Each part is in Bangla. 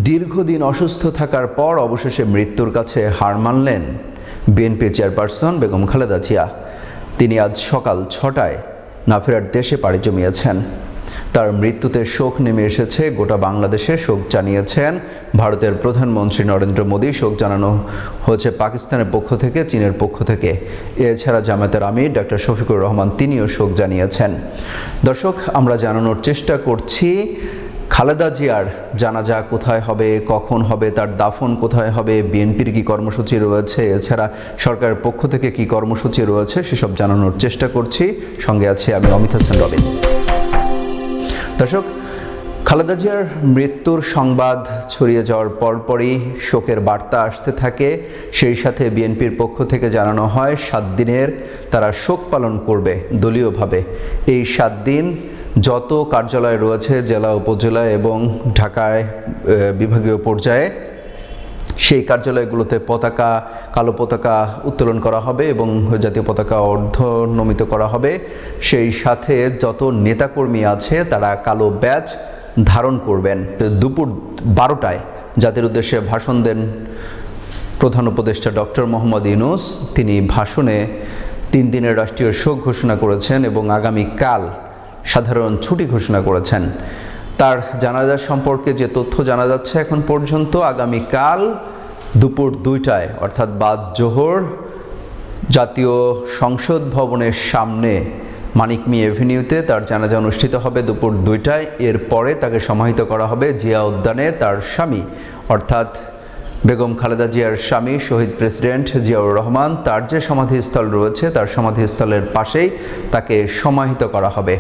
দীর্ঘদিন অসুস্থ থাকার পর অবশেষে মৃত্যুর কাছে হার মানলেন বিএনপি চেয়ারপারসন বেগম খালেদা জিয়া। তিনি আজ সকাল 6টায় না ফেরার দেশে পাড়ি জমিয়েছেন। তার মৃত্যুতে শোক নেমে এসেছে গোটা বাংলাদেশে। শোক জানিয়েছেন ভারতের প্রধানমন্ত্রী নরেন্দ্র মোদী, শোক জানানো হয়েছে পাকিস্তানের পক্ষ থেকে, চীনের পক্ষ থেকে। এছাড়া জামায়াতের আমির ডক্টর শফিকুর রহমান তিনিও শোক জানিয়েছেন। দর্শক, আমরা জানানোর চেষ্টা করছি খালেদা জিয়ার জানাজা কোথায় হবে, কখন হবে, তার দাফন কোথায় হবে, বিএনপির কী কর্মসূচি রয়েছে, এছাড়া সরকারের পক্ষ থেকে কী কর্মসূচি রয়েছে সেসব জানানোর চেষ্টা করছি। সঙ্গে আছে আমি অমিত হাসান রবিন। দর্শক, খালেদা জিয়ার মৃত্যুর সংবাদ ছড়িয়ে যাওয়ার পরপরই শোকের বার্তা আসতে থাকে। সেই সাথে বিএনপির পক্ষ থেকে জানানো হয় 7 দিনের তারা শোক পালন করবে দলীয়ভাবে। এই 7 দিন যত কার্যালয় রয়েছে জেলা, উপজেলা এবং ঢাকায় বিভাগীয় পর্যায়ে, সেই কার্যালয়গুলোতে কালো পতাকা উত্তোলন করা হবে এবং জাতীয় পতাকা অর্ধনমিত করা হবে। সেই সাথে যত নেতাকর্মী আছে তারা কালো ব্যাজ ধারণ করবেন। দুপুর 12টায় জাতির উদ্দেশ্যে ভাষণ দেন প্রধান উপদেষ্টা ডক্টর মোহাম্মদ ইউনূস। তিনি ভাষণে 3 দিনের রাষ্ট্রীয় শোক ঘোষণা করেছেন এবং আগামীকাল সাধারণ ছুটি ঘোষণা করেছেন। তার জানাজা সম্পর্কে যে তথ্য জানা যাচ্ছে এখন পর্যন্ত, আগামীকাল দুপুর 2টায় অর্থাৎ বাদ জোহর জাতীয় সংসদ ভবনের সামনে মানিক মিয়া এভিনিউতে তার জানাজা অনুষ্ঠিত হবে দুপুর 2টায়। এরপরে তাকে সমাহিত করা হবে জিয়া উদ্যানে। তার স্বামী অর্থাৎ বেগম খালেদা জিয়ার স্বামী শহীদ প্রেসিডেন্ট জিয়াউর রহমান, তার যে সমাধিস্থল রয়েছে তার সমাধিস্থলের পাশেই তাকে সমাহিত করা হবে।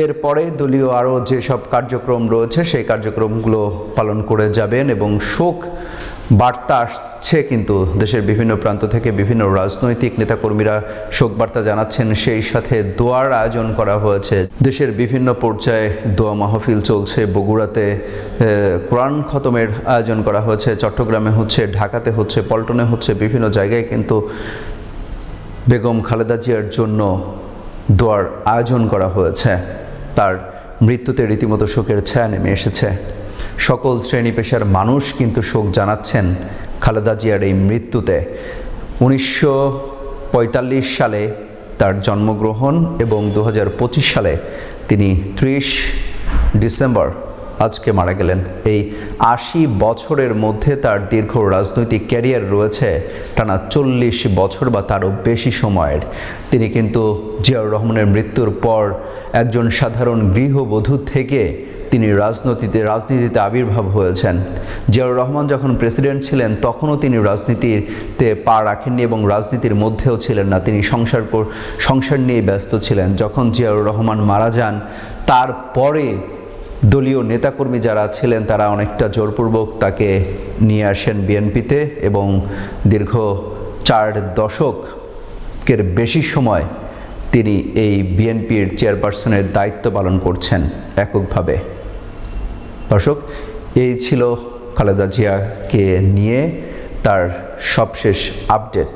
এরপরে দলীয় আরও যেসব কার্যক্রম রয়েছে সেই কার্যক্রমগুলো পালন করে যাবেন এবং শোক বার্তা আসছে কিন্তু দেশের বিভিন্ন প্রান্ত থেকে। বিভিন্ন রাজনৈতিক নেতাকর্মীরা শোক বার্তা জানাচ্ছেন। সেই সাথে দোয়ার আয়োজন করা হয়েছে। দেশের বিভিন্ন পর্যায়ে দোয়া মাহফিল চলছে। বগুড়াতে কোরআন খতমের আয়োজন করা হয়েছে, চট্টগ্রামে হচ্ছে, ঢাকাতে হচ্ছে, পল্টনে হচ্ছে, বিভিন্ন জায়গায় কিন্তু বেগম খালেদা জিয়ার জন্য দোয়ার আয়োজন করা হয়েছে। তার মৃত্যুতে রীতিমতো শোকের ছায়া নেমে এসেছে। সকল শ্রেণী পেশার মানুষ কিন্তু শোক জানাচ্ছেন খালেদা জিয়ার এই মৃত্যুতে। 1945 সালে তার জন্মগ্রহণ এবং 2025 সালে তিনি 30 ডিসেম্বর আজকে মারা গেলেন। এই 80 বছরের মধ্যে তার দীর্ঘ রাজনৈতিক ক্যারিয়ার রয়েছে টানা 40 বছর বা তারও বেশি সময়ের। তিনি কিন্তু জিয়াউর রহমানের মৃত্যুর পর একজন সাধারণ গৃহবধূ থেকে তিনি রাজনীতিতে আবির্ভাব হয়েছেন। জিয়াউর রহমান যখন প্রেসিডেন্ট ছিলেন তখনও তিনি রাজনীতিতে পা রাখেননি এবং রাজনীতির মধ্যেও ছিলেন না। তিনি সংসার নিয়ে ব্যস্ত ছিলেন। যখন জিয়াউর রহমান মারা যান তারপরে দলীয় নেতাকর্মী যারা ছিলেন তারা অনেকটা জোরপূর্বক তাকে নিয়ে আসেন বিএনপিতে এবং দীর্ঘ 4 দশকের বেশি সময় তিনি এই বিএনপির চেয়ারপারসনের দায়িত্ব পালন করছেন এককভাবে। দর্শক, এই ছিল খালেদা জিয়াকে নিয়ে তার সবশেষ আপডেট।